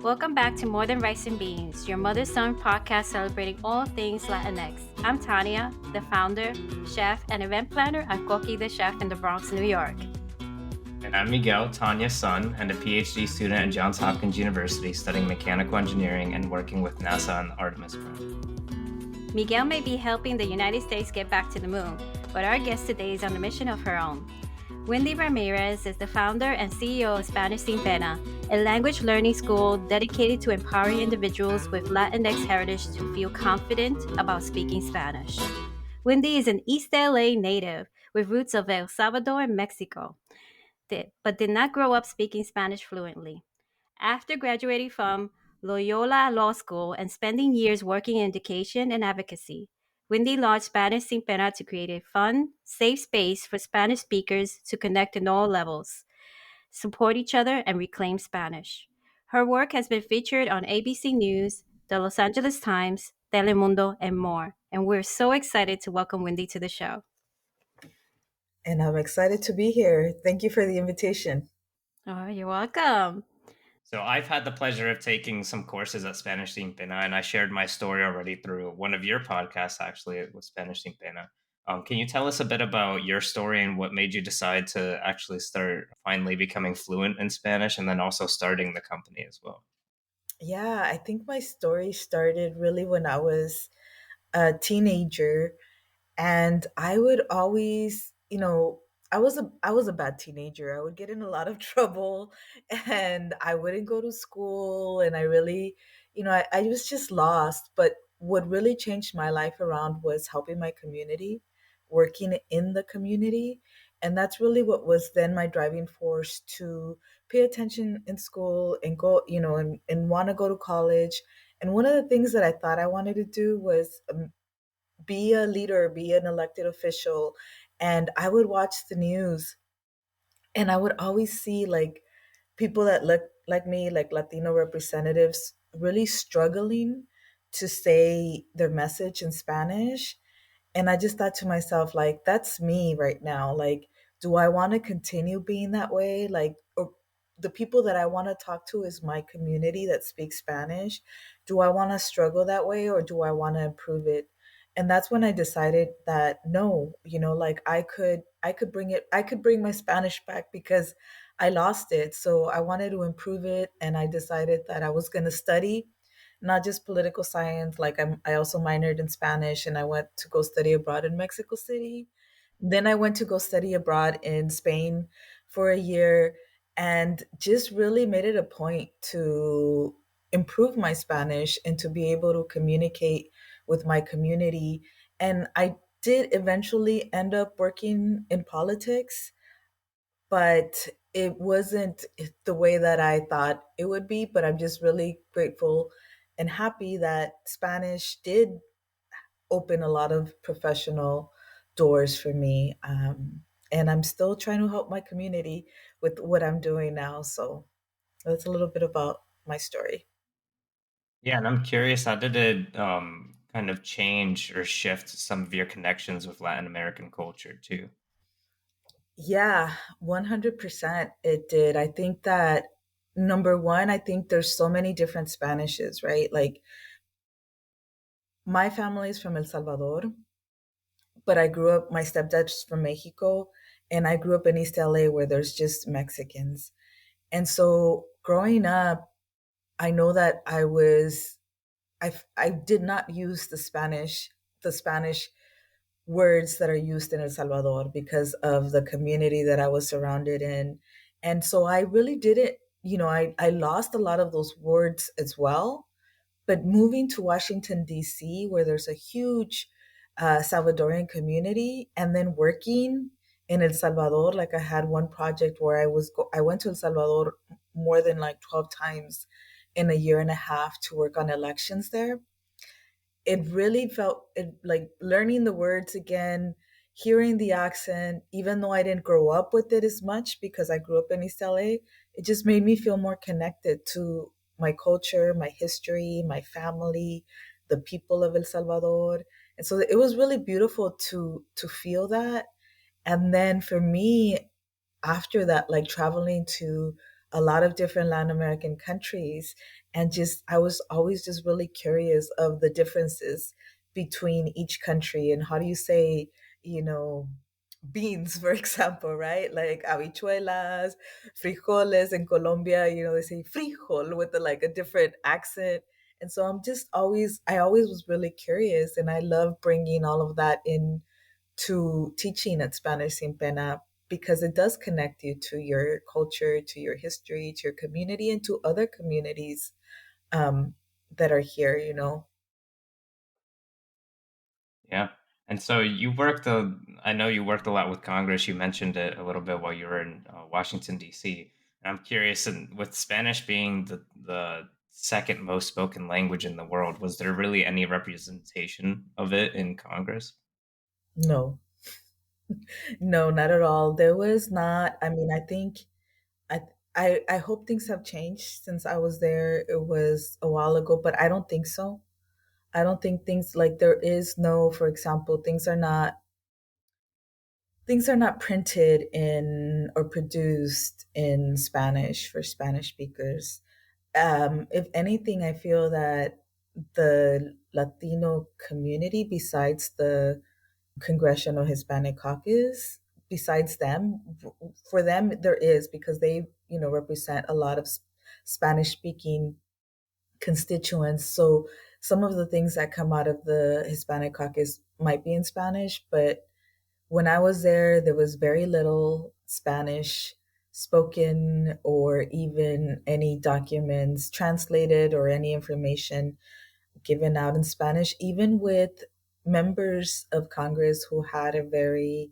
Welcome back to More Than Rice and Beans, your mother's son podcast celebrating all things Latinx. I'm Tania, the founder, chef, and event planner at Coqui the Chef in the Bronx, New York. And I'm Miguel, Tania's son, and a PhD student at Johns Hopkins University studying mechanical engineering and working with NASA on the Artemis program. Miguel may be helping the United States get back to the moon, but our guest today is on a mission of her own. Wendy Ramirez is the founder and CEO of Spanish Sin Pena, a language learning school dedicated to empowering individuals with Latinx heritage to feel confident about speaking Spanish. Wendy is an East LA native with roots of El Salvador and Mexico, but did not grow up speaking Spanish fluently. After graduating from Loyola Law School and spending years working in education and advocacy, Wendy launched Spanish Sin Pena to create a fun, safe space for Spanish speakers to connect on all levels, support each other, and reclaim Spanish. Her work has been featured on ABC News, the Los Angeles Times, Telemundo, and more. And we're so excited to welcome Wendy to the show. And I'm excited to be here. Thank you for the invitation. Oh, you're welcome. So I've had the pleasure of taking some courses at Spanish Sin Pena, and I shared my story already through one of your podcasts, actually, with Spanish Sin Pena. Can you tell us a bit about your story and what made you decide to actually start finally becoming fluent in Spanish and then also starting the company as well? Yeah, I think my story started really when I was a teenager, and I would always, I was a bad teenager. I would get in a lot of trouble, and I wouldn't go to school, and I really, I was just lost. But what really changed my life around was helping my community, working in the community, and that's really what was then my driving force to pay attention in school and go, and want to go to college. And one of the things that I thought I wanted to do was be a leader, be an elected official. And I would watch the news, and I would always see like people that look like me, like Latino representatives, really struggling to say their message in Spanish. And I just thought to myself, like, that's me right now. Like, do I want to continue being that way? Like, or the people that I want to talk to is my community that speaks Spanish. Do I want to struggle that way, or do I want to improve it? And that's when I decided that no, like I could bring it, I could bring my Spanish back because I lost it. So I wanted to improve it, and I decided that I was going to study not just political science. Like I also minored in Spanish, and I went to go study abroad in Mexico City. Then I went to go study abroad in Spain for a year, and just really made it a point to improve my Spanish and to be able to communicate with my community. And I did eventually end up working in politics, but it wasn't the way that I thought it would be. But I'm just really grateful and happy that Spanish did open a lot of professional doors for me. And I'm still trying to help my community with what I'm doing now. So that's a little bit about my story. Yeah, and I'm curious, how did it kind of change or shift some of your connections with Latin American culture too? Yeah, 100% it did. I think that number one, I think there's so many different Spanishes, right? Like my family is from El Salvador, but I grew up, my stepdad's from Mexico, and I grew up in East LA where there's just Mexicans. And so growing up, I know that I did not use the Spanish words that are used in El Salvador because of the community that I was surrounded in. And so I really didn't, I lost a lot of those words as well. But moving to Washington, D.C., where there's a huge Salvadorian community, and then working in El Salvador, like I had one project where I went to El Salvador more than like 12 times in a year and a half to work on elections there. It really felt like learning the words again, hearing the accent, even though I didn't grow up with it as much because I grew up in East LA. It just made me feel more connected to my culture, my history, my family, the people of El Salvador. And so it was really beautiful to feel that. And then for me, after that, like traveling to a lot of different Latin American countries. And just, I was always just really curious of the differences between each country. And how do you say, you know, beans, for example, right? Like habichuelas, frijoles in Colombia, they say frijol with like a different accent. And so I always was really curious, and I love bringing all of that in to teaching at Spanish Sin Pena, because it does connect you to your culture, to your history, to your community, and to other communities that are here. Yeah. And so I know you worked a lot with Congress. You mentioned it a little bit while you were in Washington, D.C. And I'm curious, and with Spanish being the second most spoken language in the world, was there really any representation of it in Congress? No, no, not at all. There was not. I mean, I think I I hope things have changed since I was there. It was a while ago, but I don't think so. I don't think things like there is no, for example, things are not printed in or produced in Spanish for Spanish speakers. If anything, I feel that the Latino community, besides the Congressional Hispanic Caucus, besides them, for them there is, because they represent a lot of Spanish speaking constituents. So some of the things that come out of the Hispanic Caucus might be in Spanish, but when I was there, there was very little Spanish spoken, or even any documents translated, or any information given out in Spanish, even with members of Congress who had a very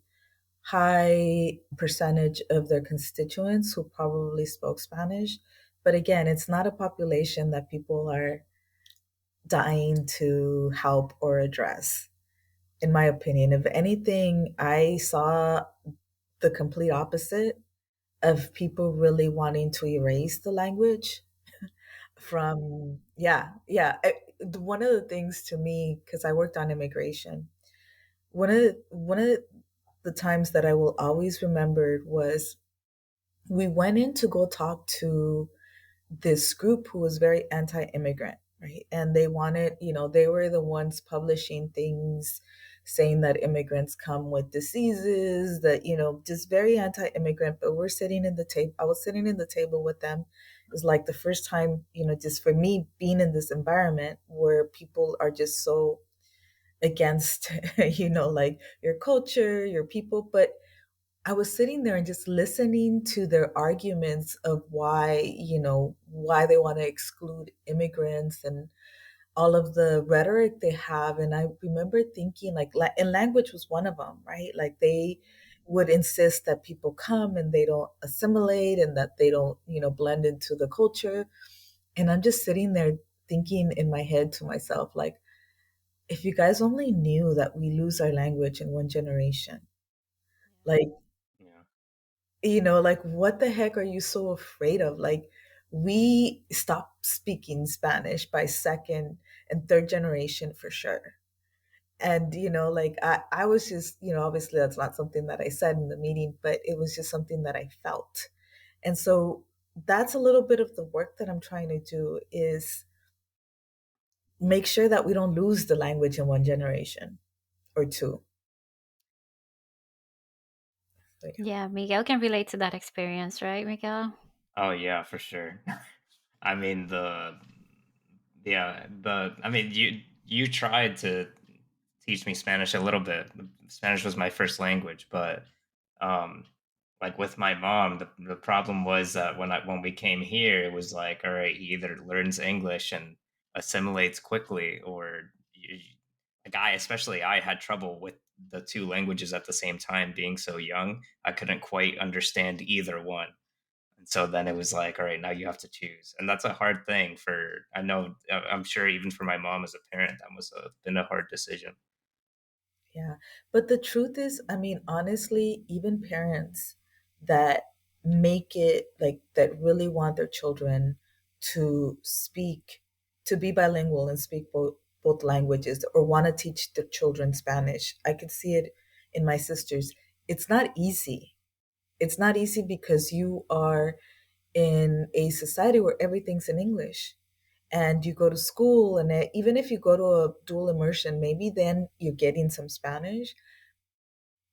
high percentage of their constituents who probably spoke Spanish. But again, it's not a population that people are dying to help or address, in my opinion. If anything, I saw the complete opposite of people really wanting to erase the language from, yeah, yeah. One of the things to me, because I worked on immigration, one of the times that I will always remember was we went in to go talk to this group who was very anti-immigrant, right? And they wanted, they were the ones publishing things saying that immigrants come with diseases, that, just very anti-immigrant. But we're sitting in the table, I was sitting in the table with them. It was like the first time, just for me being in this environment where people are just so against, like your culture, your people. But I was sitting there and just listening to their arguments of why they want to exclude immigrants, and all of the rhetoric they have. And I remember thinking, like, and language was one of them, right? Like, they would insist that people come and they don't assimilate, and that they don't, blend into the culture. And I'm just sitting there thinking in my head to myself, like, if you guys only knew that we lose our language in one generation, like, Yeah. like, what the heck are you so afraid of? Like, we stop speaking Spanish by second and third generation for sure. And, like, I was just, obviously that's not something that I said in the meeting, but it was just something that I felt. And so that's a little bit of the work that I'm trying to do, is make sure that we don't lose the language in one generation or two. So, yeah. Yeah, Miguel can relate to that experience, right, Miguel? Oh yeah, for sure. I mean I mean you tried to teach me Spanish a little bit. Spanish was my first language, but um like with my mom, the problem was that when we came here, it was like, all right, he either learns English and assimilates quickly, or like especially I had trouble with the two languages at the same time. Being so young, I couldn't quite understand either one. And so then it was like, all right, now you have to choose. And that's a hard thing I know, I'm sure even for my mom as a parent, that must have been a hard decision. Yeah. But the truth is, I mean, honestly, even parents that make it, like, that really want their children to speak, to be bilingual and speak both languages, or want to teach their children Spanish. I can see it in my sisters. It's not easy. It's not easy because you are in a society where everything's in English. And you go to school, and even if you go to a dual immersion, maybe then you're getting some Spanish.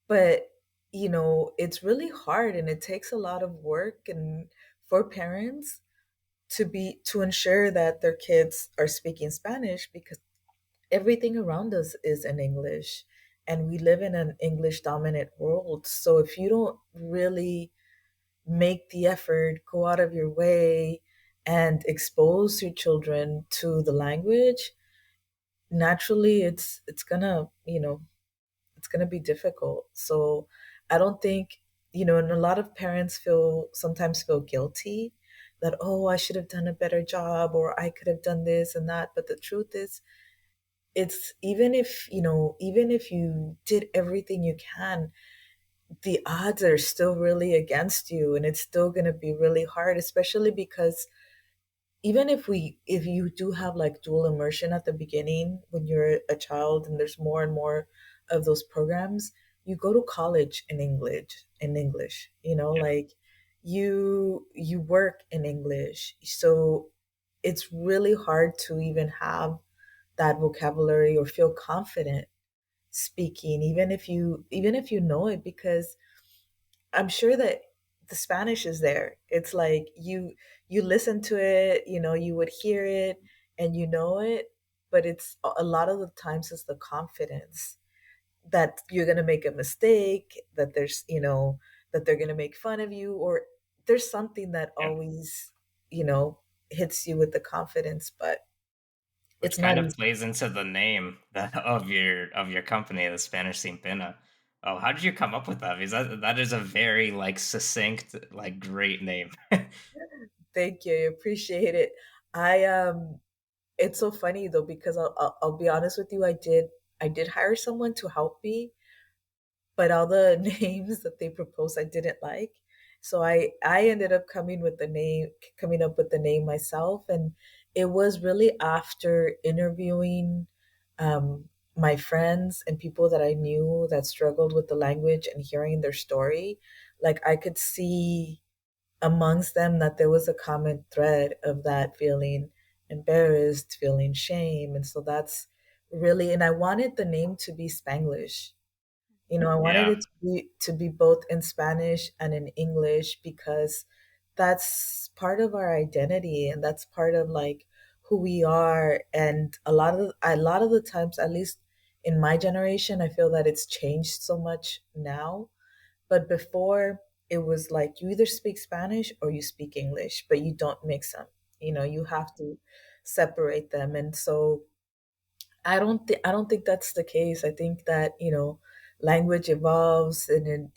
But, it's really hard, and it takes a lot of work and for parents to ensure that their kids are speaking Spanish, because everything around us is in English, and we live in an English dominant world. So if you don't really make the effort, go out of your way, and expose your children to the language, naturally it's gonna be difficult. So I don't think, and a lot of parents sometimes feel guilty that, oh, I should have done a better job, or I could have done this and that. But the truth is, it's even if you did everything you can, the odds are still really against you, and it's still going to be really hard, especially because even if you do have like dual immersion at the beginning when you're a child, and there's more and more of those programs, you go to college in English, Yeah. like you work in English. So it's really hard to even have that vocabulary or feel confident speaking, even if you know it, because I'm sure that the Spanish is there. It's like you listen to it, you would hear it and you know it, but it's a lot of the times it's the confidence that you're going to make a mistake, that that they're going to make fun of you, or there's something that Yeah. always, you know, hits you with the confidence, but it's Which not kind of easy. plays into the name of your company, the Spanish Sin Pena. Oh, how did you come up with that? Because that is a very like succinct, like great name. Thank you. I appreciate it. I It's so funny though, because I'll be honest with you. I did hire someone to help me, but all the names that they proposed I didn't like. So I ended up coming up with the name myself, and it was really after interviewing my friends and people that I knew that struggled with the language, and hearing their story. Like, I could see amongst them that there was a common thread of that feeling embarrassed, feeling shame. And so that's really, and I wanted the name to be Spanglish. I wanted Yeah. it to be both in Spanish and in English, because that's part of our identity, and that's part of like who we are. And a lot of the times, at least in my generation, I feel that it's changed so much now. But before, it was like you either speak Spanish or you speak English, but you don't mix them. You have to separate them. And so I don't think that's the case. I think that, language evolves, and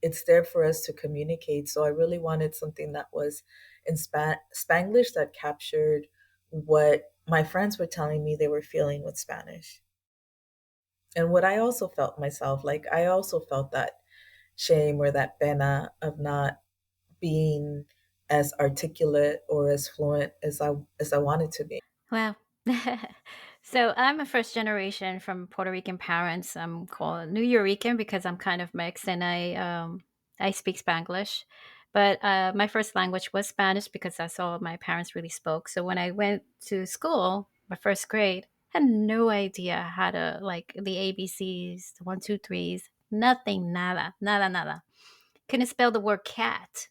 it's there for us to communicate. So I really wanted something that was in Spanglish, that captured what my friends were telling me they were feeling with Spanish. And what I also felt myself, like I also felt that shame or that pena of not being as articulate or as fluent as I wanted to be. Well, so I'm a first generation from Puerto Rican parents. I'm called New Yorican because I'm kind of mixed, and I speak Spanglish. But my first language was Spanish because that's all my parents really spoke. So when I went to school, my first grade, I had no idea how to, like, the ABCs, the one, two, threes, nothing, nada, nada, nada. Couldn't spell the word cat.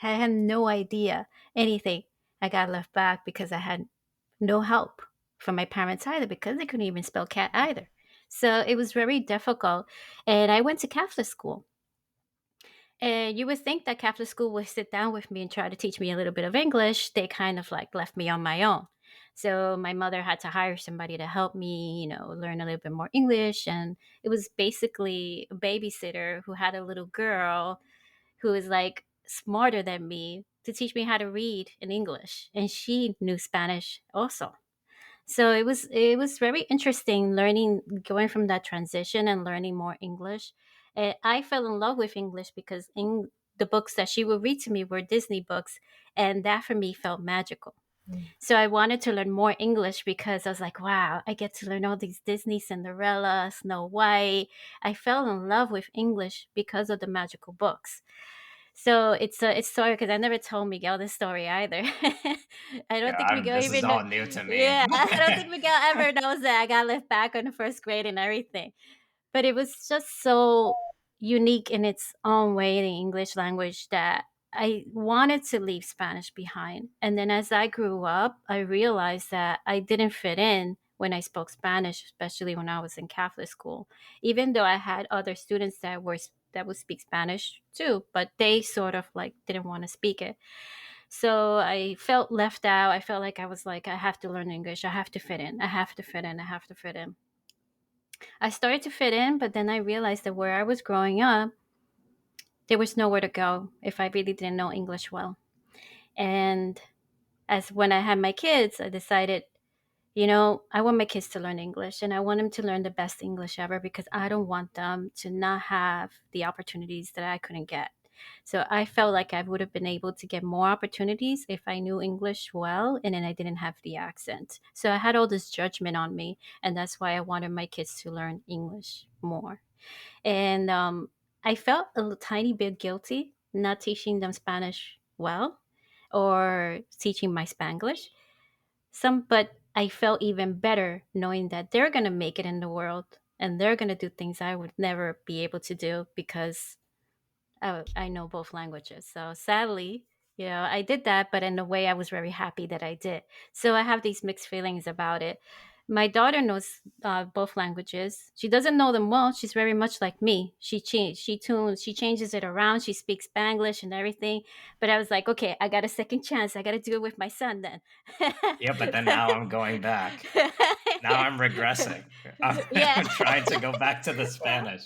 I had no idea anything. I got left back because I had no help from my parents either, because they couldn't even spell cat either. So it was very difficult. And I went to Catholic school. And you would think that Catholic school would sit down with me and try to teach me a little bit of English. They kind of like left me on my own. So my mother had to hire somebody to help me, learn a little bit more English. And it was basically a babysitter who had a little girl who is like smarter than me to teach me how to read in English. And she knew Spanish also. So it was very interesting learning, going from that transition and learning more English. I fell in love with English because in the books that she would read to me were Disney books, and that for me felt magical. Mm. So I wanted to learn more English because I was like, wow, I get to learn all these Disney Cinderella, Snow White. I fell in love with English because of the magical books. So it's sorry because I never told Miguel this story either. I don't Yeah, think Miguel this is even know. all new to me. Yeah, I don't think Miguel ever knows that I got left back on the first grade and everything. But it was just so unique in its own way, the English language, that I wanted to leave Spanish behind. And then as I grew up, I realized that I didn't fit in when I spoke Spanish, especially when I was in Catholic school. Even though I had other students that would speak Spanish too, but they sort of like didn't want to speak it. So I felt left out. I felt like I was like, I have to learn English. I have to fit in. I have to fit in. I have to fit in. I started to fit in, but then I realized that where I was growing up, there was nowhere to go if I really didn't know English well. And as when I had my kids, I decided, I want my kids to learn English and I want them to learn the best English ever because I don't want them to not have the opportunities that I couldn't get. So I felt like I would have been able to get more opportunities if I knew English well and then I didn't have the accent. So I had all this judgment on me, and that's why I wanted my kids to learn English more. And I felt tiny bit guilty not teaching them Spanish well or teaching my Spanglish. But I felt even better knowing that they're going to make it in the world and they're going to do things I would never be able to do because I know both languages. So sadly, I did that, but in a way, I was very happy that I did. So I have these mixed feelings about it. My daughter knows both languages. She doesn't know them well. She's very much like me. She changes it around. She speaks Spanglish and everything. But I was like, okay, I got a second chance. I got to do it with my son then. Yeah, but then now I'm going back. Now I'm regressing. Yeah, I'm trying to go back to the Spanish.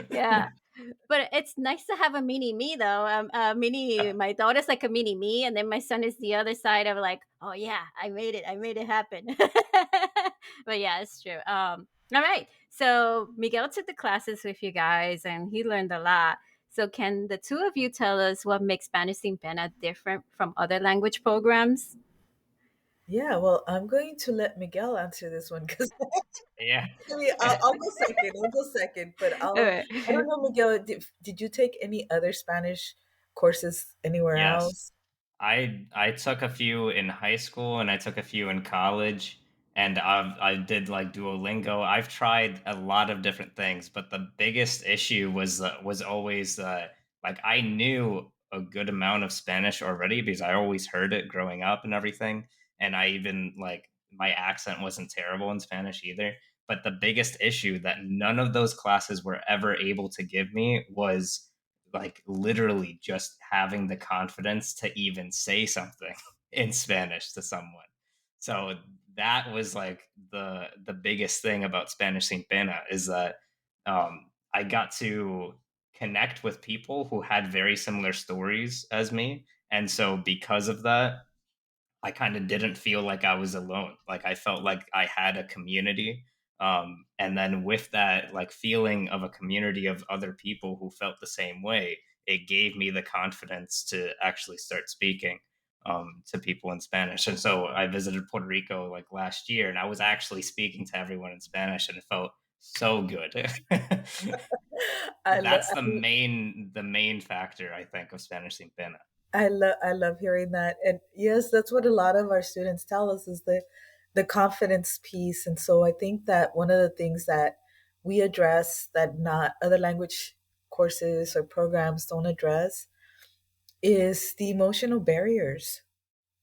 yeah. But it's nice to have a mini me though. My daughter's like a mini me, and then my son is the other side of like, oh yeah, I made it. I made it happen. But yeah, it's true. All right. So Miguel took the classes with you guys, and he learned a lot. So can the two of you tell us what makes Spanish Sin Pena different from other language programs? Yeah, well, I'm going to let Miguel answer this one because Yeah. I'll go second. I'll go second, but All I don't right. know, Miguel. Did you take any other Spanish courses anywhere Yes. else? I took a few in high school and I took a few in college, and I did like Duolingo. I've tried a lot of different things, but the biggest issue was always like I knew a good amount of Spanish already because I always heard it growing up and everything, and I even like my accent wasn't terrible in Spanish either. But the biggest issue that none of those classes were ever able to give me was like literally just having the confidence to even say something in Spanish to someone. So that was like the biggest thing about Spanish Sin Pena is that I got to connect with people who had very similar stories as me, and so because of that, I kind of didn't feel like I was alone. Like I felt like I had a community. And then with that, like feeling of a community of other people who felt the same way, it gave me the confidence to actually start speaking to people in Spanish. And so I visited Puerto Rico like last year, and I was actually speaking to everyone in Spanish, and it felt so good. I love That's the main factor I think of Spanish Sin Pena. I love hearing that. And yes, that's what a lot of our students tell us is the confidence piece. And so I think that one of the things that we address that not other language courses or programs don't address is the emotional barriers,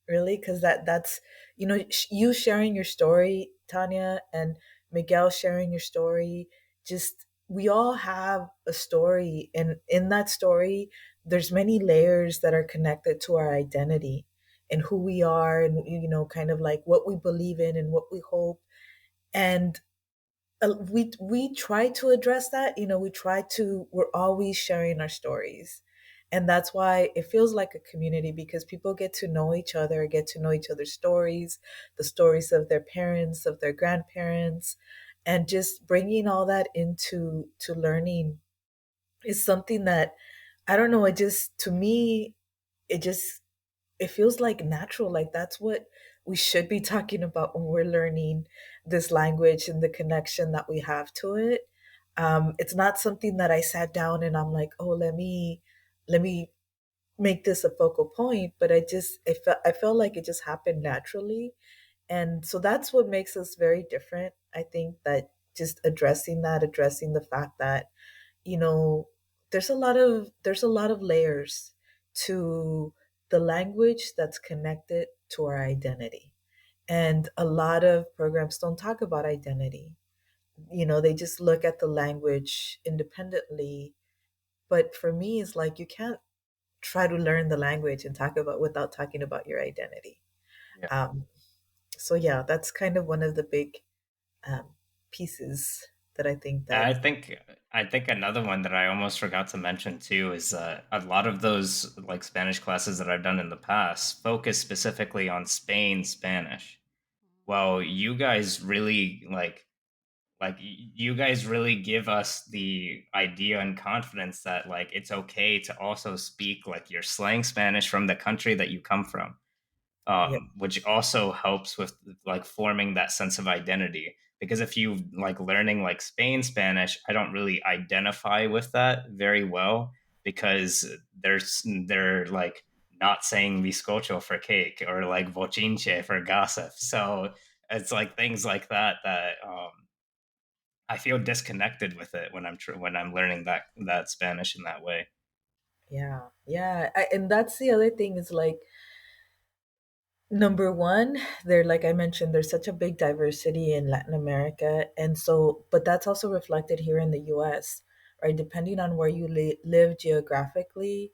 really, because that's you sharing your story, Tanya, and Miguel sharing your story. Just we all have a story, and in that story there's many layers that are connected to our identity and who we are, and kind of like what we believe in and what we hope. And we try to address that. We're always sharing our stories, and that's why it feels like a community, because people get to know each other, get to know each other's stories, the stories of their parents, of their grandparents, and just bringing all that into to learning is something that, I don't know, it just, to me, it just, it feels like natural. Like that's what we should be talking about when we're learning this language and the connection that we have to it. It's not something that I sat down and I'm like, oh, let me make this a focal point, but I felt like it just happened naturally. And so that's what makes us very different. I think that just addressing the fact that, you know, there's a lot of layers to the language that's connected to our identity. And a lot of programs don't talk about identity. You know, they just look at the language independently. But for me, it's like you can't try to learn the language and talk about without talking about your identity. Yeah. Um, so yeah, that's kind of one of the big um, pieces that I think that I think another one that I almost forgot to mention too is a lot of those like Spanish classes that I've done in the past focus specifically on Spain Spanish. Well, you guys really you guys really give us the idea and confidence that like it's okay to also speak like your slang Spanish from the country that you come from, yeah, which also helps with like forming that sense of identity. Because if you like learning like Spain Spanish, I don't really identify with that very well because they're like not saying bizcocho for cake or like bochinche for gossip. So it's like things like that that I feel disconnected with it when when I'm learning that Spanish in that way. yeah, yeah. And that's the other thing is like, number one, there, like I mentioned, there's such a big diversity in Latin America. And so, but that's also reflected here in the US, right? Depending on where you live geographically,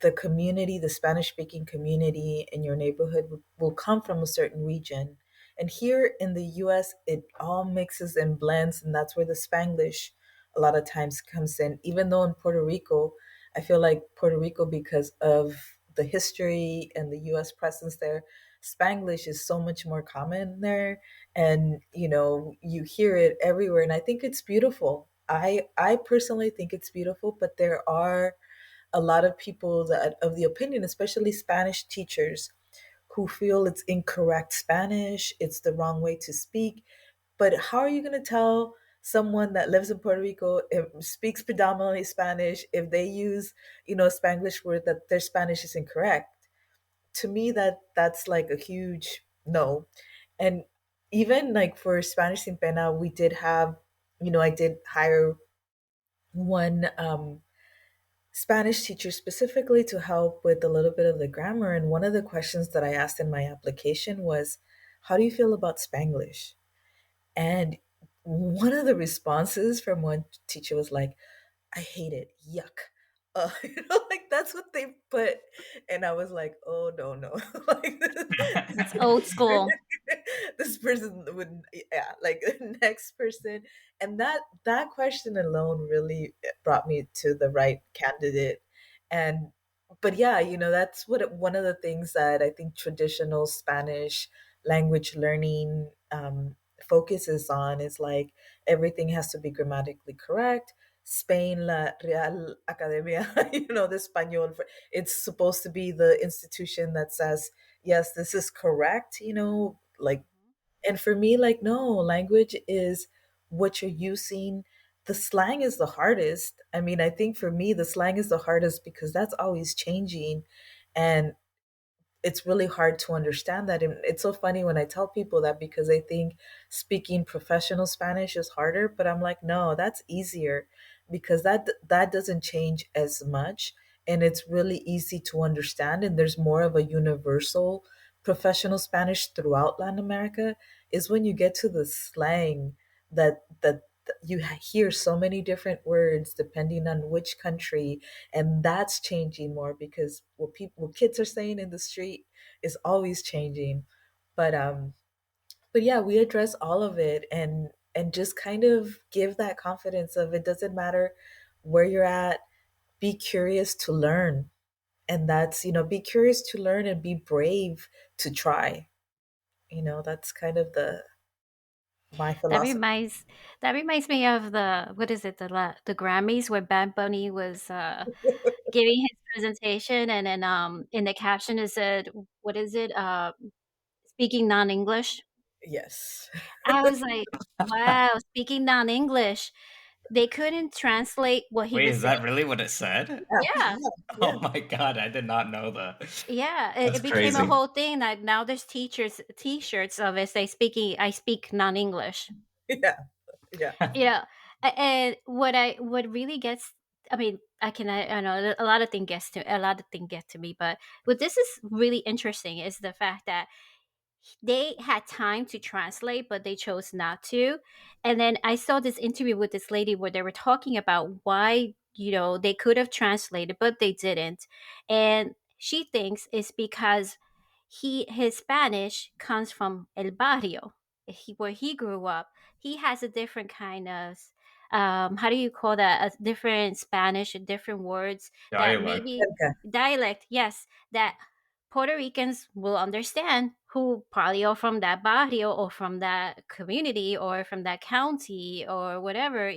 the community, the Spanish speaking community in your neighborhood will come from a certain region. And here in the US, it all mixes and blends, and that's where the Spanglish a lot of times comes in. Even though in Puerto Rico, I feel like Puerto Rico, because of the history and the US presence there, Spanglish is so much more common there. And, you know, you hear it everywhere. And I think it's beautiful. I personally think it's beautiful, but there are a lot of people that of the opinion, especially Spanish teachers, who feel it's incorrect Spanish, it's the wrong way to speak. But how are you going to tell someone that lives in Puerto Rico, speaks predominantly Spanish, if they use, you know, a Spanglish word, that their Spanish is incorrect? To me, that's like a huge no. And even like for Spanish Sin Pena, we did have, you know, I did hire one Spanish teacher specifically to help with a little bit of the grammar. And one of the questions that I asked in my application was, how do you feel about Spanglish? And one of the responses from one teacher was like, I hate it. Yuck. You know, like that's what they put. And I was like, oh, no, no. Like, That's old school. this person would, yeah, like the next person. And that question alone really brought me to the right candidate. And, but yeah, you know, that's one of the things that I think traditional Spanish language learning focuses on is like everything has to be grammatically correct. Spain, La Real Academia, you know, the Español, it's supposed to be the institution that says, yes, this is correct, you know, like, and for me, like, no, language is what you're using. The slang is the hardest. I mean, I think for me, the slang is the hardest because that's always changing. And it's really hard to understand that. And it's so funny when I tell people that because they think speaking professional Spanish is harder, but I'm like, no, that's easier because that doesn't change as much and it's really easy to understand and there's more of a universal professional Spanish throughout Latin America. Is when you get to the slang that you hear so many different words depending on which country, and that's changing more because what kids are saying in the street is always changing. But yeah, we address all of it and just kind of give that confidence of it doesn't matter where you're at, be curious to learn. And that's, you know, be curious to learn and be brave to try. You know, that's kind of the my That philosophy. reminds that reminds me of the what is it, the Grammys where Bad Bunny was giving his presentation, and then in the caption it said, what is it, speaking non-English. Yes. I was like, wow, speaking non-English. they couldn't translate what he Wait, was is saying. that really what it said? Yeah, Yeah, yeah, Oh yeah, my god, I did not know that. yeah, it That's became a crazy. whole thing. Like now, there's teachers T-shirts of it say speaking. I speak non-English. yeah, yeah, You know, and what really gets. I mean, I know a lot of things get to me, but what this is really interesting is the fact that they had time to translate, but they chose not to. And then I saw this interview with this lady where they were talking about why, they could have translated, but they didn't. And she thinks it's because his Spanish comes from El Barrio, where he grew up. He has a different kind of how do you call that? A different Spanish, different words that Dialect. maybe okay, dialect, yes, that Puerto Ricans will understand, who probably are from that barrio or from that community or from that county or whatever,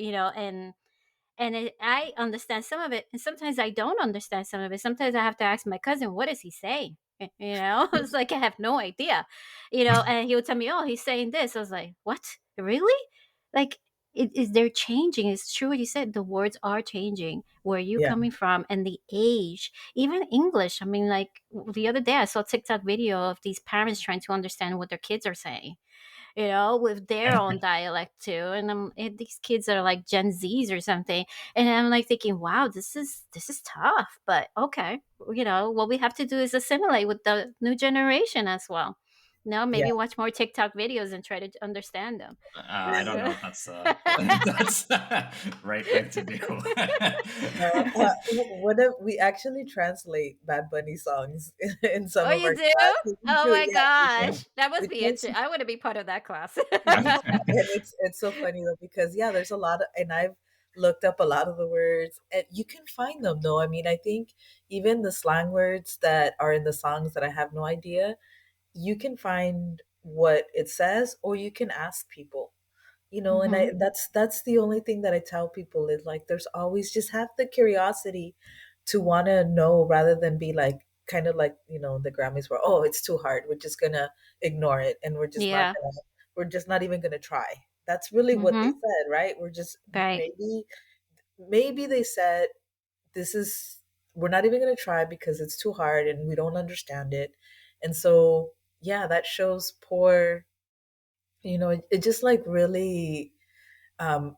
I understand some of it, and sometimes I don't understand some of it. Sometimes I have to ask my cousin, "What is he saying?" It's like I have no idea, and he would tell me, "Oh, he's saying this." I was like, "What? Really?" Like, they're changing. It's true what you said. The words are changing. Where you yeah, coming from, and the age, even English. I mean, like the other day, I saw a TikTok video of these parents trying to understand what their kids are saying, with their own dialect too. And these kids are like Gen Zs or something. And I'm like thinking, wow, this is tough. But okay, what we have to do is assimilate with the new generation as well. yeah. Maybe watch more TikTok videos and try to understand them. I don't know if that's that's the right thing to do. What if we actually translate Bad Bunny songs in some Oh, of you our do? classes? We Oh do, my yeah, gosh, that must be because interesting. I want to be part of that class. yeah, and it's so funny though because yeah, there's a lot of, and I've looked up a lot of the words, and you can find them though. I mean, I think even the slang words that are in the songs that I have no idea, you can find what it says, or you can ask people. And Hmm. that's the only thing that I tell people is like there's always just have the curiosity to want to know rather than be like kind of like the Grammys were, oh, it's too hard, we're just gonna ignore it, and Yeah. we're just not even gonna try. That's really what they Hmm. said, right? We're just Right. maybe they said this is we're not even gonna try because it's too hard and we don't understand it. And so yeah, that shows poor, it just like really um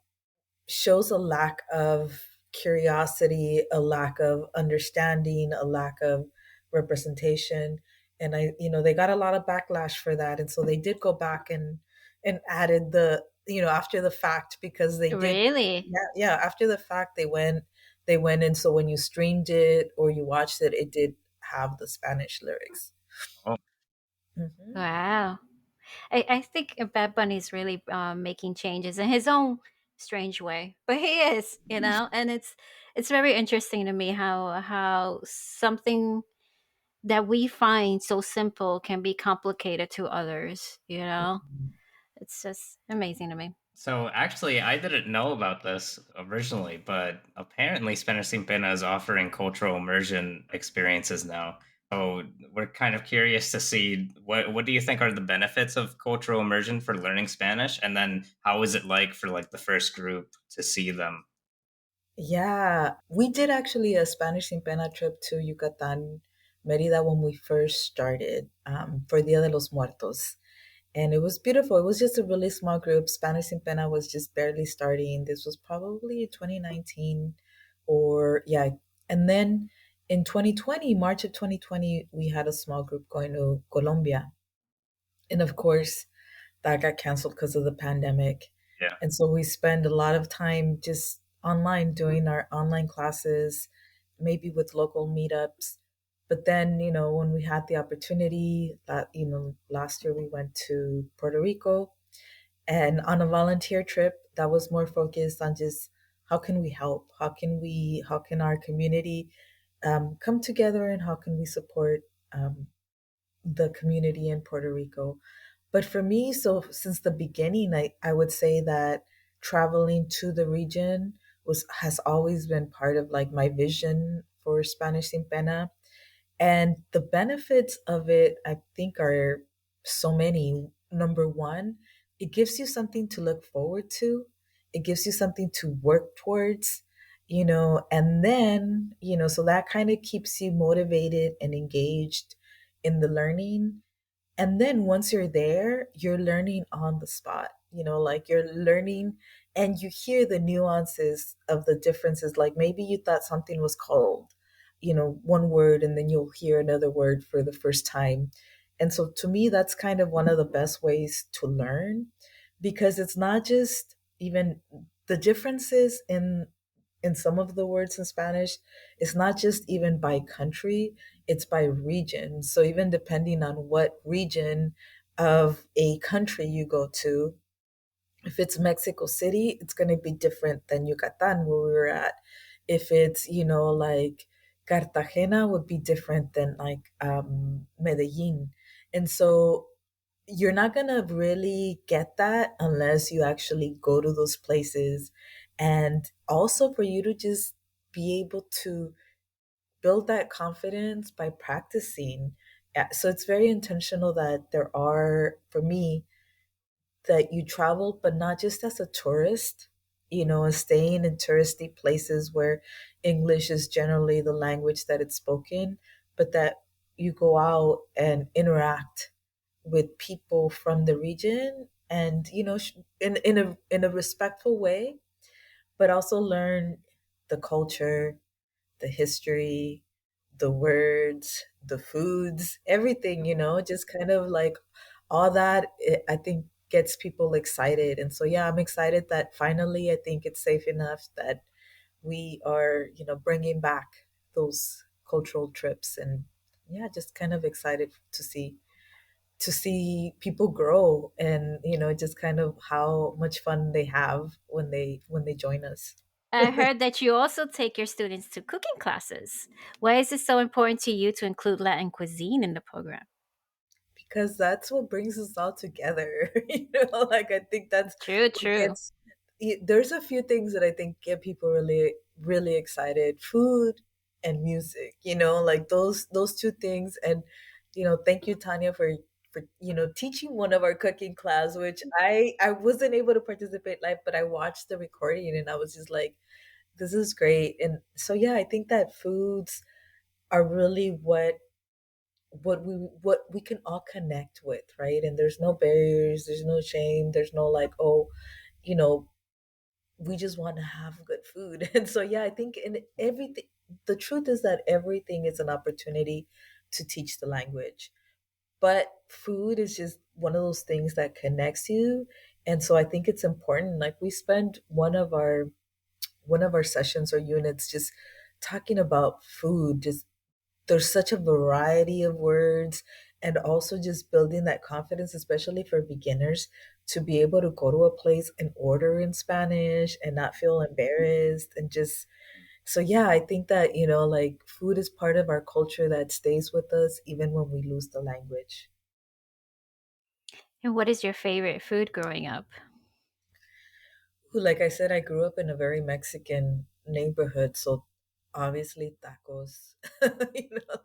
shows a lack of curiosity, a lack of understanding, a lack of representation. And they got a lot of backlash for that. And so they did go back and added after the fact, because they did, Really? yeah, yeah, after the fact they went and so when you streamed it or you watched it, it did have the Spanish lyrics. Oh, Hmm. Wow. I think Bad Bunny is really making changes in his own strange way, but he is, and it's very interesting to me how something that we find so simple can be complicated to others. It's just amazing to me. so actually, I didn't know about this originally, but apparently, Spanish Sin Pena is offering cultural immersion experiences now. So we're kind of curious to see what do you think are the benefits of cultural immersion for learning Spanish, and then how is it like for like the first group to see them? Yeah, we did actually a Spanish Sin Pena trip to Yucatan, Merida, when we first started for Dia de los Muertos. And it was beautiful. It was just a really small group. Spanish Sin Pena was just barely starting. This was probably 2019 or, yeah. And then in 2020, March of 2020, we had a small group going to Colombia. And of course, that got canceled because of the pandemic. Yeah. And so we spend a lot of time just online doing our online classes, maybe with local meetups. But then, when we had the opportunity that, last year we went to Puerto Rico and on a volunteer trip that was more focused on just how can we help? How can our community come together, and how can we support the community in Puerto Rico? But for me, so since the beginning, I would say that traveling to the region has always been part of like my vision for Spanish Sin Pena. And the benefits of it, I think, are so many. Number one, it gives you something to look forward to. it gives you something to work towards, and then, so that kind of keeps you motivated and engaged in the learning. And then once you're there, you're learning on the spot, like you're learning and you hear the nuances of the differences. Like maybe you thought something was called, one word, and then you'll hear another word for the first time. And so to me, that's kind of one of the best ways to learn, because it's not just even the differences in some of the words in Spanish. It's not just even by country, it's by region. So even depending on what region of a country you go to, if it's Mexico City, it's going to be different than Yucatan, where we were at. If it's, like Cartagena, would be different than like Medellin. And so you're not going to really get that unless you actually go to those places. And also for you to just be able to build that confidence by practicing. Yeah, so it's very intentional that there are, for me, that you travel, but not just as a tourist, and staying in touristy places where English is generally the language that it's spoken, but that you go out and interact with people from the region, and in a respectful way, but also learn the culture, the history, the words, the foods, everything, just kind of like all that, I think gets people excited. And so, yeah, I'm excited that finally I think it's safe enough that we are, bringing back those cultural trips. And yeah, just kind of excited to see people grow, and just kind of how much fun they have when they join us. I heard that you also take your students to cooking classes. Why is it so important to you to include Latin cuisine in the program? Because that's what brings us all together. Like I think that's True, what true. gets. There's a few things that I think get people really, really excited: food and music. Like those two things. And thank you, Tanya, for teaching one of our cooking class, which I wasn't able to participate live, but I watched the recording and I was just like, this is great. And so yeah, I think that foods are really what we can all connect with, right? And there's no barriers, there's no shame, there's no like, oh, you know we just want to have good food. And so yeah, I think in everything, the truth is that everything is an opportunity to teach the language, but food is just one of those things that connects you. And so I think it's important, like we spend one of our sessions or units just talking about food. Just there's such a variety of words, and also just building that confidence, especially for beginners, to be able to go to a place and order in Spanish and not feel embarrassed. And just so yeah, I think that like food is part of our culture that stays with us even when we lose the language. And what is your favorite food growing up? Who, like I said, I grew up in a very Mexican neighborhood, so obviously tacos.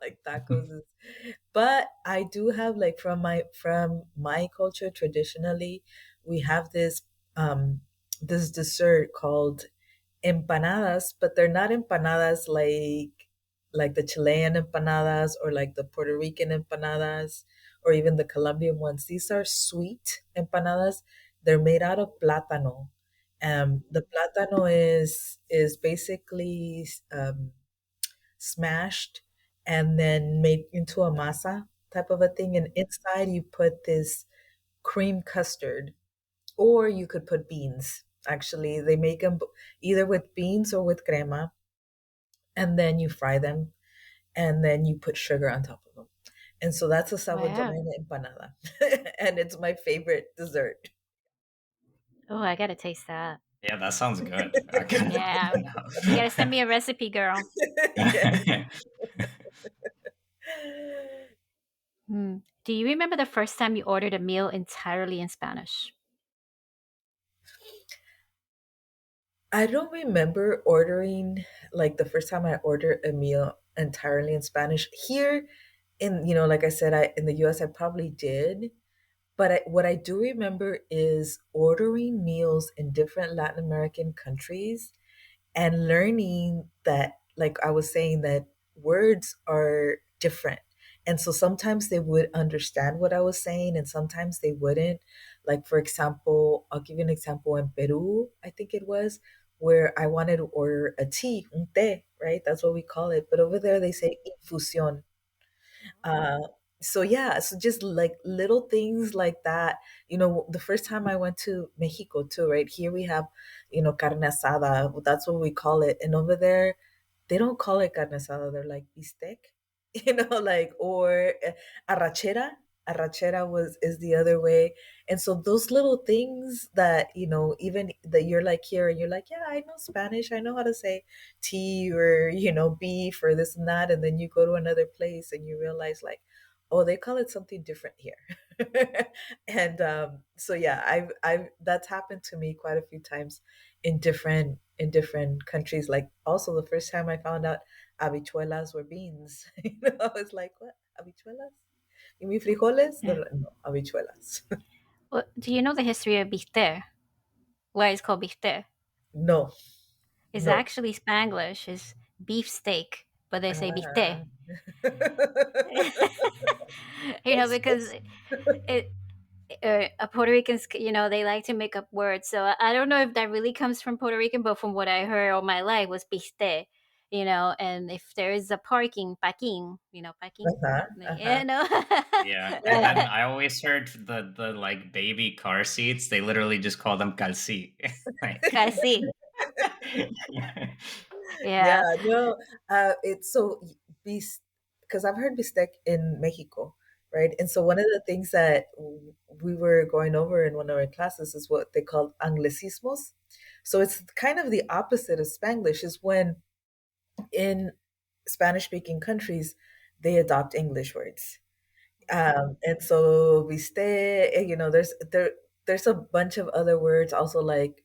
Like tacos is, but I do have, like, from my culture traditionally, we have this dessert called empanadas, but they're not empanadas like the Chilean empanadas or like the Puerto Rican empanadas or even the Colombian ones. These are sweet empanadas. They're made out of plátano. The plátano is basically smashed and then made into a masa type of a thing, and inside you put this cream custard, or you could put beans. Actually, they make them either with beans or with crema, and then you fry them, and then you put sugar on top of them. And so that's a Wow. salvadoreña empanada, and it's my favorite dessert. Oh, I gotta taste that. Yeah, that sounds good. I kind of Yeah. You gotta send me a recipe, girl. Yes. Hmm. Do you remember the first time you ordered a meal entirely in Spanish? I don't remember ordering, like, the first time I ordered a meal entirely in Spanish. Here, like I said, in the US, I probably did. But what I do remember is ordering meals in different Latin American countries and learning that, like I was saying, that words are different. And so sometimes they would understand what I was saying and sometimes they wouldn't. Like, for example, I'll give you an example in Peru, I think it was, where I wanted to order a tea, un té, right? That's what we call it. But over there they say infusión. Uh, so yeah, so just like little things like that. The first time I went to Mexico too, right? Here we have, carne asada. That's what we call it. And over there, they don't call it carne asada. They're like bistec, like, or arrachera. Arrachera is the other way. And so those little things that, even that you're like here and you're like, yeah, I know Spanish. I know how to say tea or, beef or this and that. And then you go to another place and you realize like, oh, they call it something different here. And so yeah, I've that's happened to me quite a few times in different countries. Like also the first time I found out habichuelas were beans. I was like, what? Habichuelas? You mean frijoles? Yeah. No, habichuelas. Well, do you know the history of bifter? Why it's called bifter? No, It's no. actually Spanglish. Is beef steak, but they say bifter. Ah. Makes Because sense. it Puerto Ricans, they like to make up words. So I don't know if that really comes from Puerto Rican, but from what I heard all my life was biste, and if there is a parking, parking, parking, Uh-huh, uh-huh. you know, Yeah, and Yeah. then I always heard the like baby car seats. They literally just call them calci. Like, casi, Yeah, yeah. no, it's so bis because I've heard bistec in Mexico, right? And so one of the things that we were going over in one of our classes is what they call anglicismos. So it's kind of the opposite of Spanglish, is when in Spanish speaking countries they adopt English words. And so viste, there's a bunch of other words also, like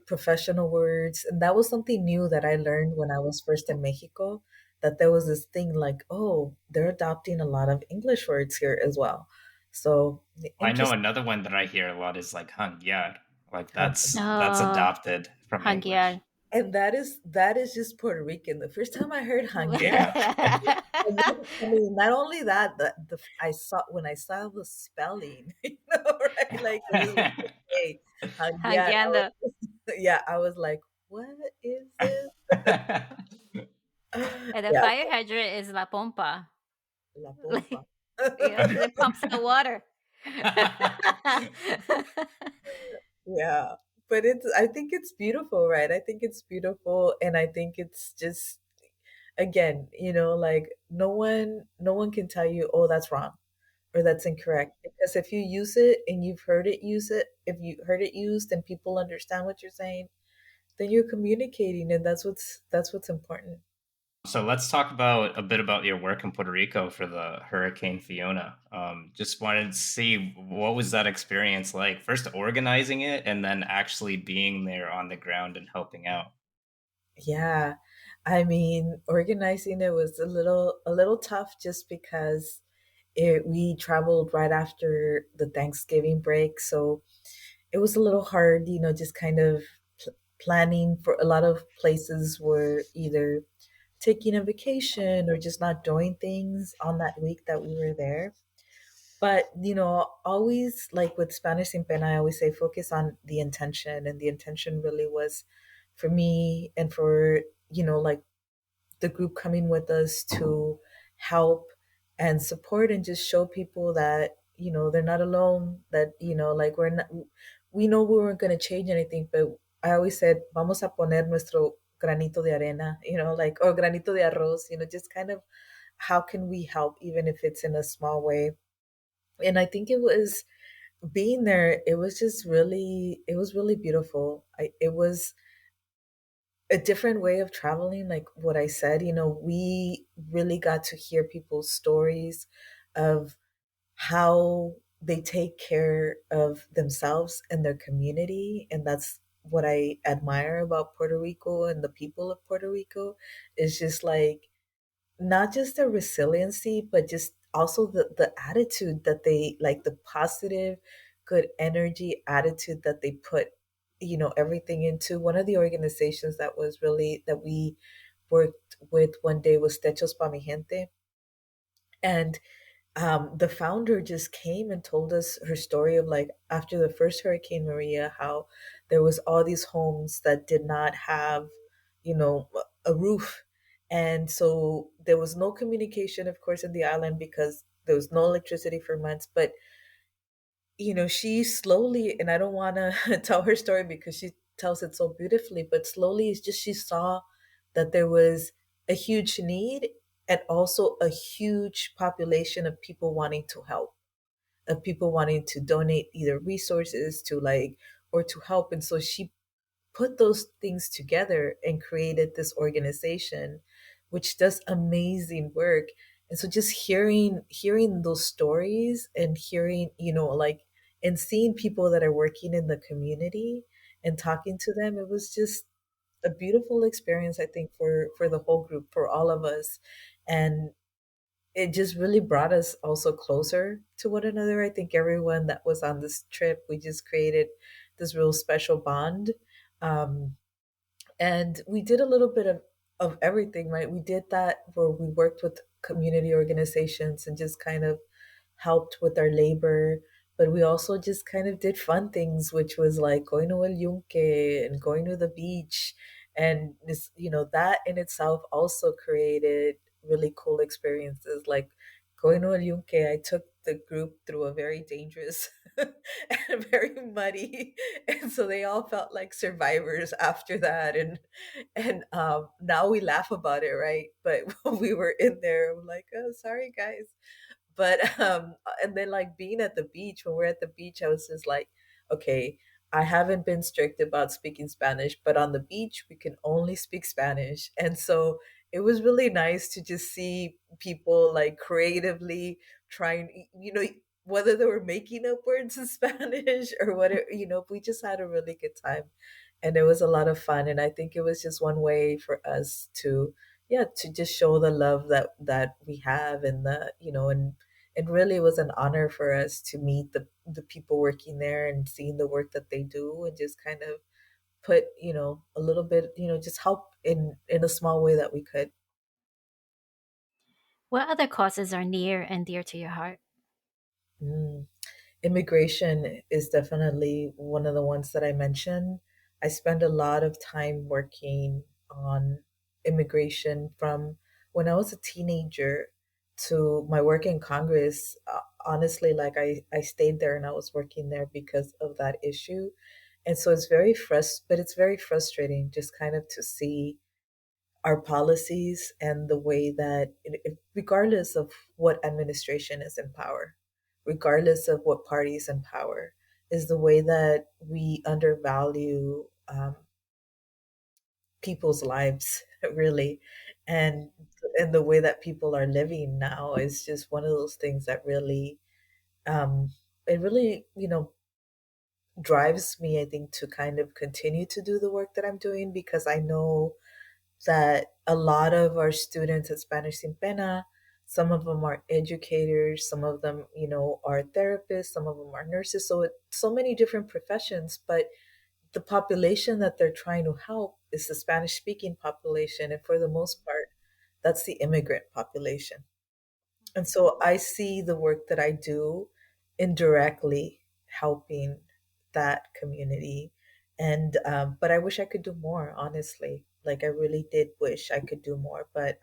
professional words, and that was something new that I learned when I was first in Mexico. That there was this thing like, oh, they're adopting a lot of English words here as well. So I know interesting. another one that I hear a lot is like hangyar. Like that's No, adopted from English. hangyal. And that is just Puerto Rican. The first time I heard hanguear, Yeah. and then, I mean, not only that, I saw when I saw the spelling, right? Like the way you say hanguear, Hangyando. yeah, I was like, what is this? And the Yeah, fire hydrant is la pompa. la Like, pompa. because it pumps the water. Yeah, but I think it's beautiful, right? I think it's beautiful, and I think it's just, again, like no one can tell you, oh, that's wrong or that's incorrect, because if you use it and if you heard it used and people understand what you're saying, then you're communicating, and that's what's important. So let's talk about a bit about your work in Puerto Rico for the Hurricane Fiona. Just wanted to see what was that experience like. First organizing it, and then actually being there on the ground and helping out. Yeah, I mean, organizing it was a little tough just because we traveled right after the Thanksgiving break, so it was a little hard, just kind of planning. For a lot of places were either taking a vacation or just not doing things on that week that we were there. But, always, like with Spanish Sin Pena, I always say focus on the intention. And the intention really was for me and for, like the group coming with us to help and support and just show people that, they're not alone, that, like we know we weren't going to change anything, but I always said, vamos a poner nuestro granito de arena, like, or granito de arroz, just kind of how can we help, even if it's in a small way. And I think it was being there, it was really beautiful. It was a different way of traveling, like what I said. We really got to hear people's stories of how they take care of themselves and their community, and that's what I admire about Puerto Rico and the people of Puerto Rico, is just like not just their resiliency, but just also the attitude that they like, the positive, good energy attitude that they put, everything into. One of the organizations that was really that we worked with one day was Techos Pa Mi Gente. And the founder just came and told us her story of, like, after the first Hurricane Maria, how there was all these homes that did not have, a roof. And so there was no communication, of course, in the island because there was no electricity for months. But she slowly, and I don't want to tell her story because she tells it so beautifully, but slowly it's just she saw that there was a huge need and also a huge population of people wanting to help, of people wanting to donate either resources to, like, or to help. And so she put those things together and created this organization which does amazing work. And so just hearing those stories and hearing, like, and seeing people that are working in the community and talking to them, it was just a beautiful experience, I think, for the whole group, for all of us. And it just really brought us also closer to one another. I think everyone that was on this trip, we just created this real special bond. um, and we did a little bit of everything, right? We did that where we worked with community organizations and just kind of helped with our labor. But we also just kind of did fun things, which was like going to El Yunque and going to the beach. And this, that in itself also created really cool experiences. Like going to El Yunque, I took the group through a very dangerous and very muddy, and so they all felt like survivors after that. And now we laugh about it, right? But when we were in there, we're like, oh, sorry guys. But and then, like, being at the beach, when we're at the beach, I was just like, okay, I haven't been strict about speaking Spanish, but on the beach we can only speak Spanish. And so it was really nice to just see people, like, creatively trying, whether they were making up words in Spanish or whatever. We just had a really good time, and it was a lot of fun. And I think it was just one way for us to, yeah, to just show the love that we have. And and really it was an honor for us to meet the people working there and seeing the work that they do, and just kind of put, a little bit, just help in a small way that we could. What other causes are near and dear to your heart? Mm. Immigration is definitely one of the ones that I mentioned. I spend a lot of time working on immigration from when I was a teenager to my work in Congress. Honestly, like, I stayed there and I was working there because of that issue. And so but it's very frustrating just kind of to see our policies and the way that, regardless of what administration is in power, regardless of what party is in power, is the way that we undervalue people's lives, really. And and the way that people are living now is just one of those things that really, um, it really, drives me, I think, to kind of continue to do the work that I'm doing, because I know that a lot of our students at Spanish Sin Pena, some of them are educators, some of them, are therapists, some of them are nurses. So so many different professions, but the population that they're trying to help is the Spanish speaking population. And for the most part, that's the immigrant population. And so I see the work that I do indirectly helping that community. And but I wish I could do more, honestly. Like, I really did wish I could do more, but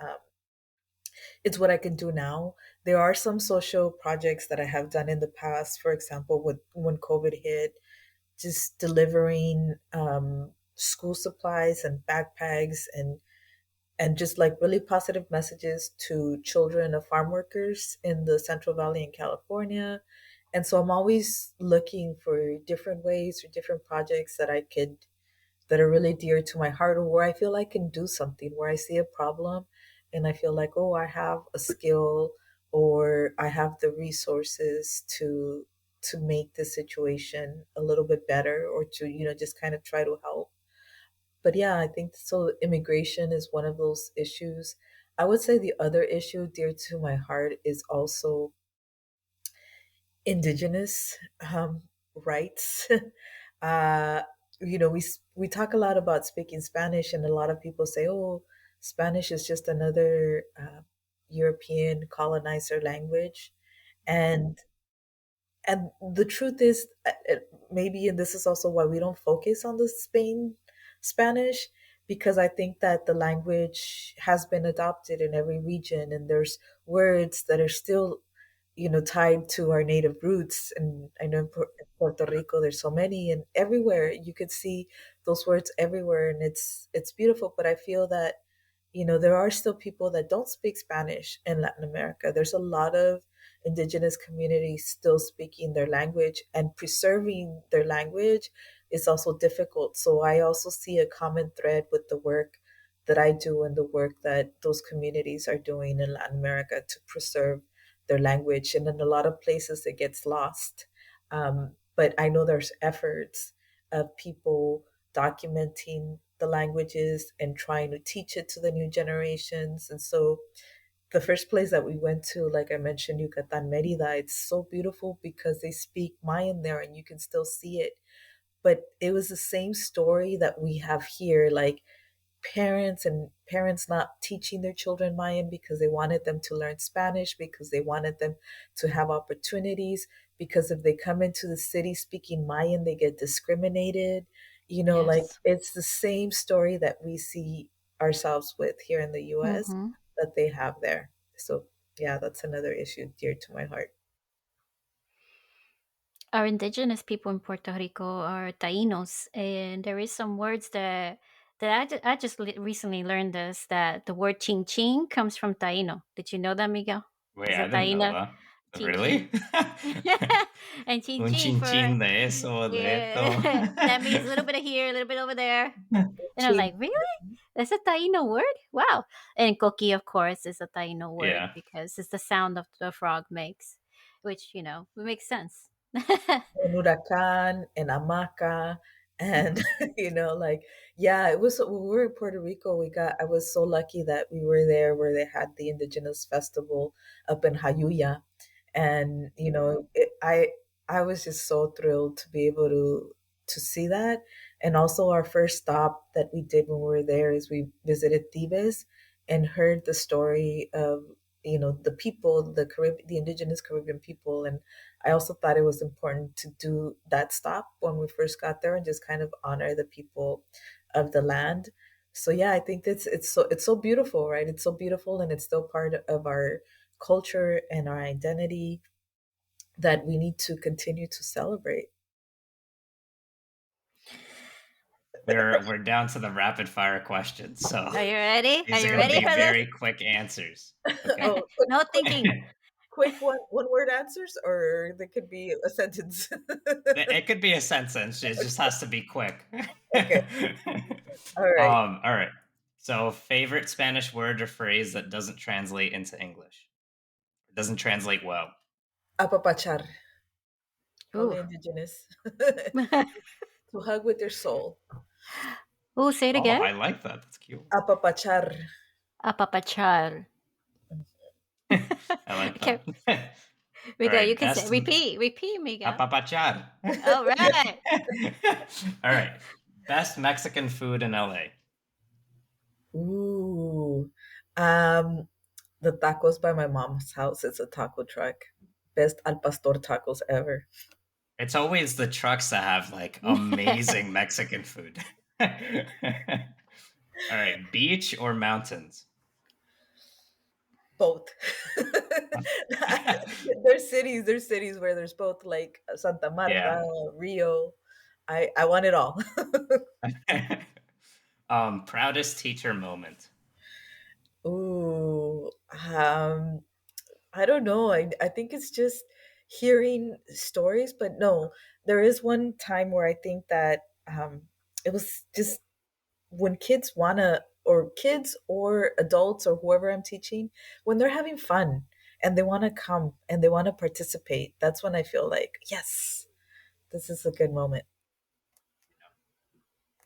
it's what I can do now. There are some social projects that I have done in the past. For example, with when COVID hit, just delivering school supplies and backpacks, and just, like, really positive messages to children of farm workers in the Central Valley in California. And so I'm always looking for different ways or different projects that are really dear to my heart, or where I feel I can do something, where I see a problem and I feel like, oh, I have a skill, or I have the resources to make the situation a little bit better, or to, just kind of try to help. But yeah, I think so. Immigration is one of those issues. I would say the other issue dear to my heart is also indigenous rights. uh, we talk a lot about speaking Spanish, and a lot of people say, "Oh, Spanish is just another European colonizer language," and the truth is, maybe, and this is also why we don't focus on the Spain Spanish, because I think that the language has been adopted in every region, and there's words that are still, tied to our native roots. And I know in Puerto Rico, there's so many, and everywhere you could see those words everywhere, and it's beautiful. But I feel that, there are still people that don't speak Spanish in Latin America. There's a lot of indigenous communities still speaking their language, and preserving their language is also difficult. So I also see a common thread with the work that I do and the work that those communities are doing in Latin America to preserve their language. And in a lot of places, it gets lost. But I know there's efforts of people documenting the languages and trying to teach it to the new generations. And so the first place that we went to, like I mentioned, Yucatan, Merida, it's so beautiful because they speak Mayan there and you can still see it. But it was the same story that we have here, like parents not teaching their children Mayan because they wanted them to learn Spanish, because they wanted them to have opportunities, because if they come into the city speaking Mayan, they get discriminated. Like Yes. it's the same story that we see ourselves with here in the US Hmm. that they have there. So yeah, that's another issue dear to my heart. Our indigenous people in Puerto Rico are Tainos, and there is some words I just recently learned this, that the word chin chin comes from Taino. Did you know that, Miguel? Wait, Is a I didn't know Taina that. chin chin? Really? And chin Un chin chin for, chin de eso, de esto. yeah, that means a little bit of here, a little bit over there. And I was Chin. like, really? That's a Taino word? Wow. And coqui, of course, is a Taino word Yeah. because it's the sound of the frog makes, which, makes sense. En Huracan, en Hamaca, and like, yeah, it was when we were in Puerto Rico. I was so lucky that we were there where they had the Indigenous Festival up in Jayuya, and I was just so thrilled to be able to see that. And also, our first stop that we did when we were there is we visited Thebes and heard the story of the people, the indigenous Caribbean people. And I also thought it was important to do that stop when we first got there and just kind of honor the people of the land. So yeah, I think it's so beautiful, right? It's so beautiful, and it's still part of our culture and our identity that we need to continue to celebrate. We're down to the rapid fire questions. So Are you ready? Are these are you going to ready be Okay. for this? very quick answers. Okay. Oh, quick, No quick, thinking. quick one word answers, or they could be a sentence. It could be a sentence. It just has to be quick. Okay. All right. All right. So, favorite Spanish word or phrase that doesn't translate into English? It doesn't translate well. Apapachar. Ooh. Only indigenous. To hug with your soul. Ooh, say it Oh, again. I like that. That's cute. Apapachar. Apapachar. I like Okay, that. All Miguel, you right. can say, repeat, Miguel. Apapachar. All right. All right. Best Mexican food in LA. Ooh. Um, the tacos by my mom's house. It's a taco truck. Best al pastor tacos ever. It's always the trucks that have like amazing Mexican food. All right. Beach or mountains? Both. There's cities where there's both, like Santa Yeah. Marta, Rio. I want it all. Proudest teacher moment. Ooh. I don't know. I think it's just hearing stories, but no, there is one time where I think that it was just when kids or adults or whoever I'm teaching, when they're having fun and they want to come and they want to participate, that's when I feel like, yes, this is a good moment.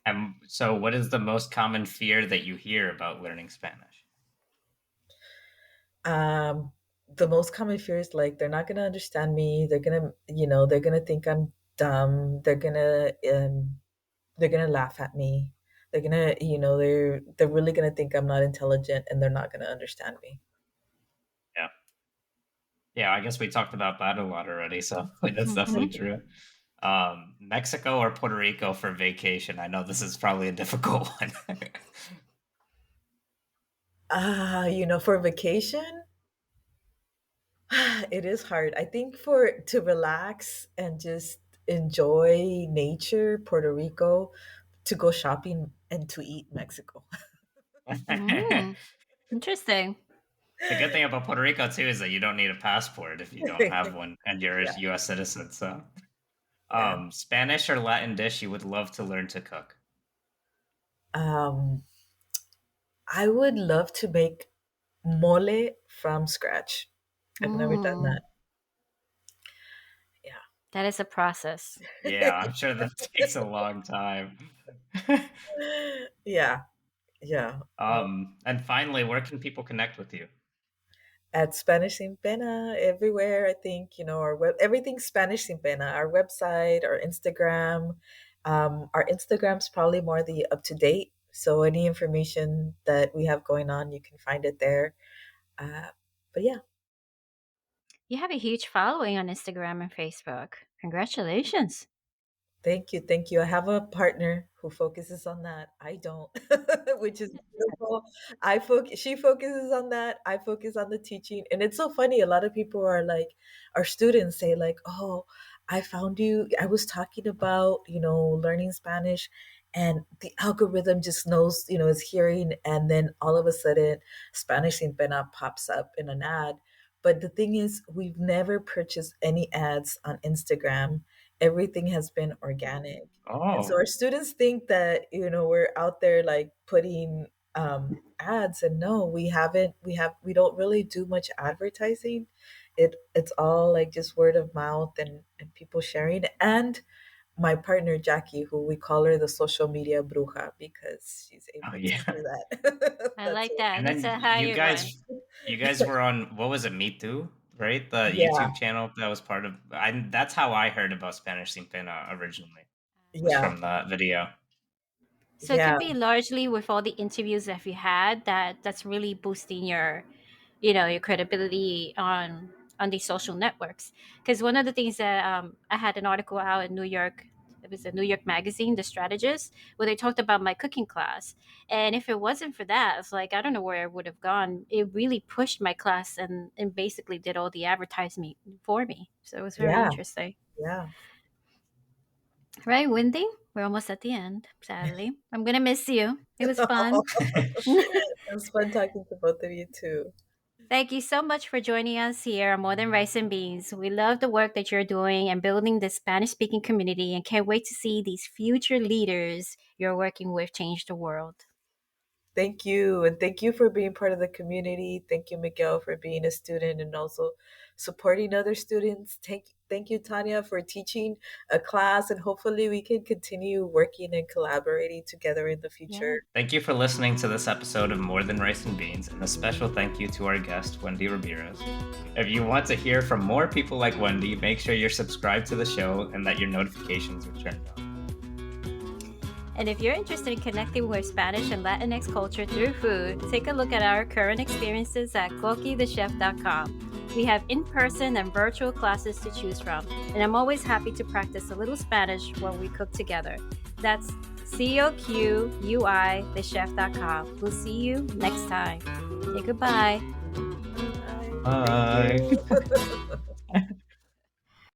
And so, what is the most common fear that you hear about learning Spanish? Um, the most common fear is like they're not gonna understand me. They're gonna, they're gonna think I'm dumb. They're gonna laugh at me. They're gonna, they're really gonna think I'm not intelligent, and they're not gonna understand me. Yeah. Yeah, I guess we talked about that a lot already, so that's definitely Hmm. true. Mexico or Puerto Rico for vacation? I know this is probably a difficult one. For vacation, it is hard. I think for to relax and just enjoy nature, Puerto Rico, to go shopping and to eat Mexico. Mm, interesting. The good thing about Puerto Rico too is that you don't need a passport if you don't have one and you're a Yeah. U.S. citizen. So, Yeah. Spanish or Latin dish you would love to learn to cook? Um, I would love to make mole from scratch. I've never done Mm, that. Yeah. that is a process. Yeah, I'm sure that takes a long time. Yeah. Yeah. And finally, where can people connect with you? At Spanish Sin Pena everywhere. I think our web everything's Spanish Sin Pena. Our website, our Instagram. Our Instagram's probably more the up to date. So any information that we have going on, you can find it there. Uh, but yeah, You have a huge following on Instagram and Facebook. Congratulations. thank you, thank you. I have a partner who focuses on that. I don't, which is beautiful. She focuses on that. I focus on the teaching, and it's so funny. A lot of people are like, our students say like, "Oh, I found you. I was talking about learning Spanish, and the algorithm just knows is hearing, and then all of a sudden, Spanish Sin Pena pops up in an ad." But the thing is, we've never purchased any ads on Instagram. Everything has been organic. And so Oh, our students think that, we're out there like putting ads, and no, we don't really do much advertising. It's all like just word of mouth and people sharing. And my partner Jackie, who we call her the social media bruja because she's oh able to yeah. do that. I That's like it. that. And That's then a higher one. you guys were on what was it? Me Too, right? The Yeah, YouTube channel that was part of. That's how I heard about Spanish Sin Pena originally. Was yeah, from that video. So it yeah, could be largely with all the interviews that you had that's really boosting your, your credibility on these social networks. Because one of the things that I had an article out in New York. It was a New York magazine, The Strategist, where they talked about my cooking class. And if it wasn't for that, it's like I don't know where I would have gone. It really pushed my class and basically did all the advertising for me. So it was very yeah, interesting. yeah. Right, Wendy? We're almost at the end, sadly. I'm gonna miss you. It was fun. It was fun talking to both of you too. Thank you so much for joining us here on More Than Rice and Beans. We love the work that you're doing and building the Spanish speaking community and can't wait to see these future leaders you're working with change the world. Thank you. And thank you for being part of the community. Thank you, Miguel, for being a student and also supporting other students. Thank you, Tania, for teaching a class. And hopefully, we can continue working and collaborating together in the Yeah. future. Thank you for listening to this episode of More Than Rice and Beans, and a special thank you to our guest, Wendy Ramirez. If you want to hear from more people like Wendy, make sure you're subscribed to the show and that your notifications are turned on. And if you're interested in connecting with Spanish and Latinx culture through food, take a look at our current experiences at coquithechef.com. We have in person and virtual classes to choose from, and I'm always happy to practice a little Spanish while we cook together. That's coquithechef.com. We'll see you next time. Say goodbye. Bye. Thank Bye. you.